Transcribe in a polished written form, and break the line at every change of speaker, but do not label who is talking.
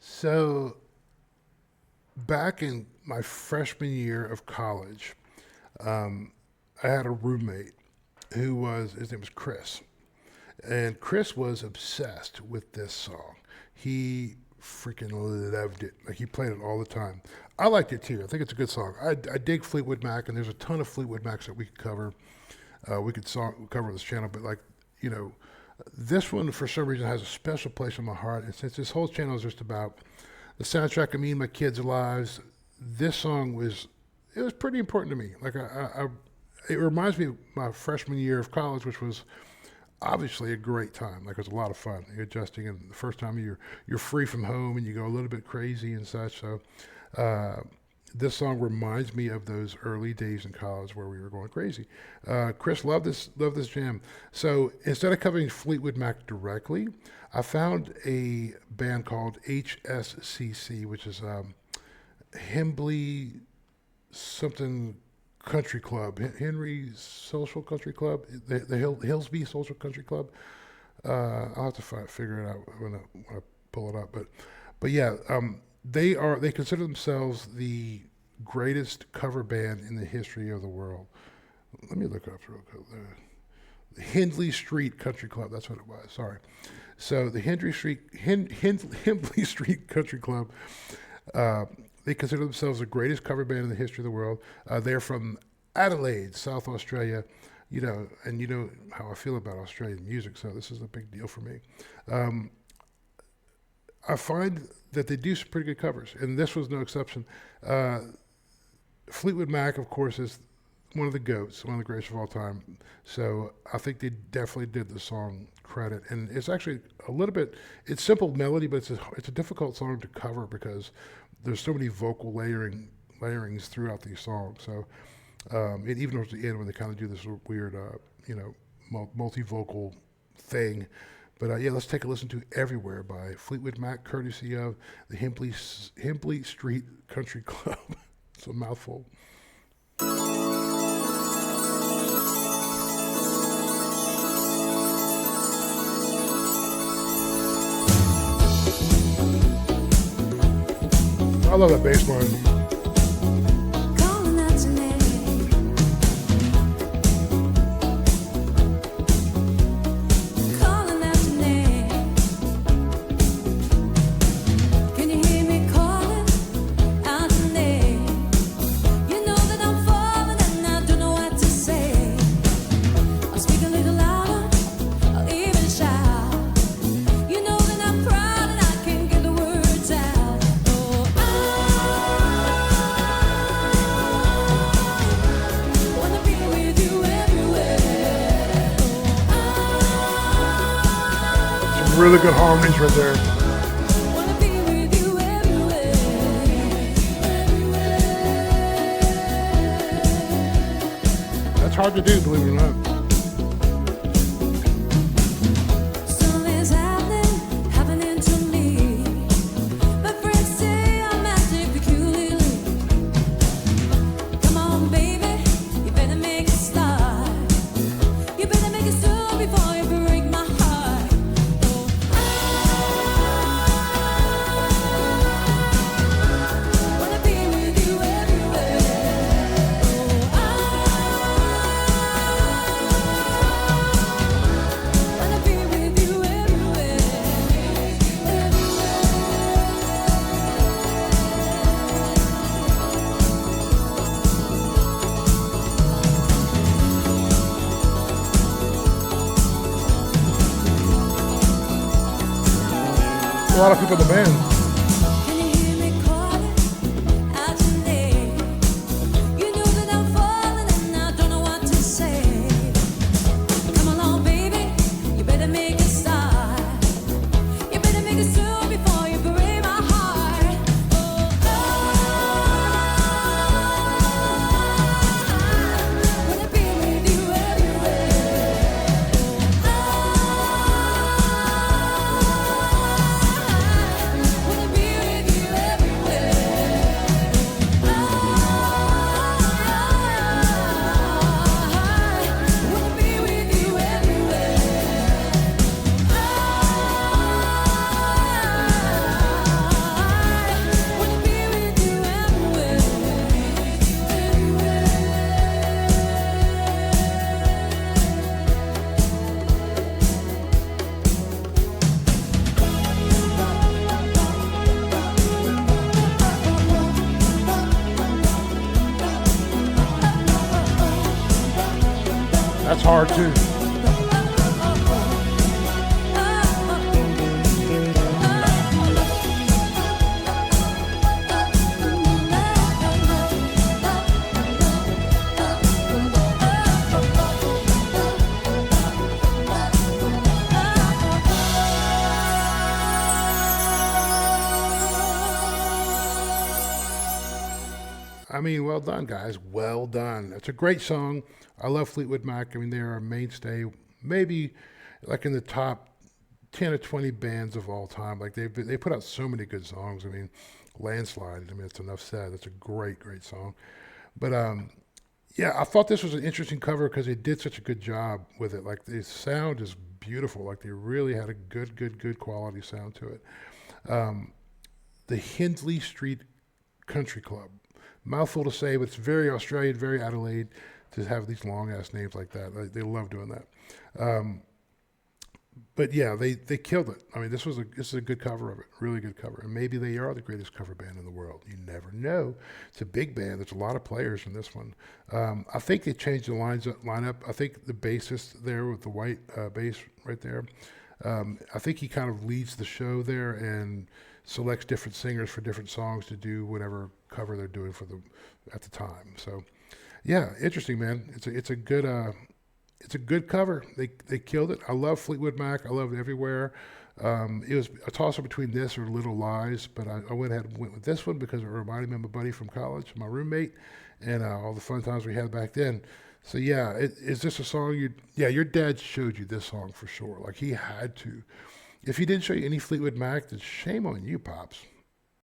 So, back in my freshman year of college, I had a roommate his name was Chris. And Chris was obsessed with this song. He freaking loved it. Like, he played it all the time. I liked it too. I think it's a good song. I dig Fleetwood Mac, and there's a ton of Fleetwood Macs that we could cover. We could cover this channel, but this one for some reason has a special place in my heart. And since this whole channel is just about the soundtrack of me and my kids' lives, this song was pretty important to me. Like, it reminds me of my freshman year of college, which was obviously a great time. Like, it was a lot of fun. You're adjusting, and the first time you're free from home and you go a little bit crazy and such. So this song reminds me of those early days in college where we were going crazy. Chris loved this jam. So instead of covering Fleetwood Mac directly, I found a band called HSCC, which is Hembley something country club, Henry Social Country Club, the Hillsby Social Country Club. I'll have to figure it out when I pull it up. But yeah, they consider themselves the greatest cover band in the history of the world. Let me look it up real quick. The Hindley Street Country Club. That's what it was. Sorry. So the Hindley Street Country Club. They consider themselves the greatest cover band in the history of the world. They're from Adelaide, South Australia. And you know how I feel about Australian music, so this is a big deal for me. I find that they do some pretty good covers, and this was no exception. Fleetwood Mac, of course, is one of the GOATs, one of the greatest of all time. So I think they definitely did the song credit. And it's actually it's simple melody, but it's a difficult song to cover because there's so many vocal layerings throughout these songs. So and even towards the end when they kind of do this weird, multi-vocal thing. But yeah, let's take a listen to Everywhere by Fleetwood Mac, courtesy of the Hembley Street Country Club. It's a mouthful. I love that bass line. Really good harmonies right there. That's hard to do, believe it or not. A lot of people in the band. That's hard too. I mean, well done, guys. Well done. It's a great song. I love Fleetwood Mac. I mean, they're a mainstay, maybe like in the top 10 or 20 bands of all time. Like they put out so many good songs. I mean, Landslide. I mean, it's enough said. That's a great, great song. But yeah, I thought this was an interesting cover because they did such a good job with it. Like the sound is beautiful. Like they really had a good, good, good quality sound to it. Um, the Hindley Street Country Club. Mouthful to say, but it's very Australian, very Adelaide to have these long ass names like that. They love doing that. Um, but yeah, they killed it. I mean, this is a good cover of it, really good cover. And maybe they are the greatest cover band in the world. You never know. It's a big band. There's a lot of players in this one. I think they changed the lineup. I think the bassist there with the white bass right there. I think he kind of leads the show there and selects different singers for different songs to do whatever cover they're doing for the at the time. So, yeah, interesting, man. It's a good cover. They killed it. I love Fleetwood Mac. I love it everywhere. It was a toss up between this or Little Lies, but I went ahead and went with this one because it reminded me of my buddy from college, my roommate, and all the fun times we had back then. So yeah, is this a song you? Yeah, your dad showed you this song for sure. Like he had to. If he didn't show you any Fleetwood Mac, then shame on you, pops.